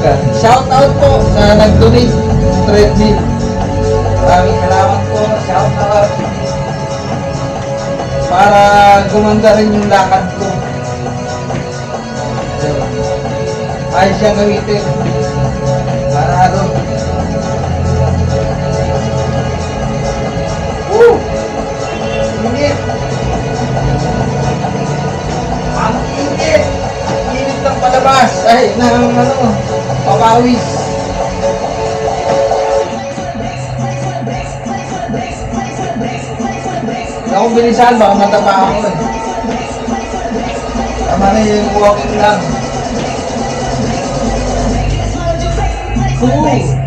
Shout out po sa nag-donate treadmill. Maraming salamat po. Shout out. Para gumanda rin yung lakad ko. Ayos siyang gamitin. Para ano. Woo! Init! Ang init! Init ng palabas! Ay, ng ano, papawis. Hindi akong bilisan, baka mataba ako eh. Tama na yung walking lang. Cool!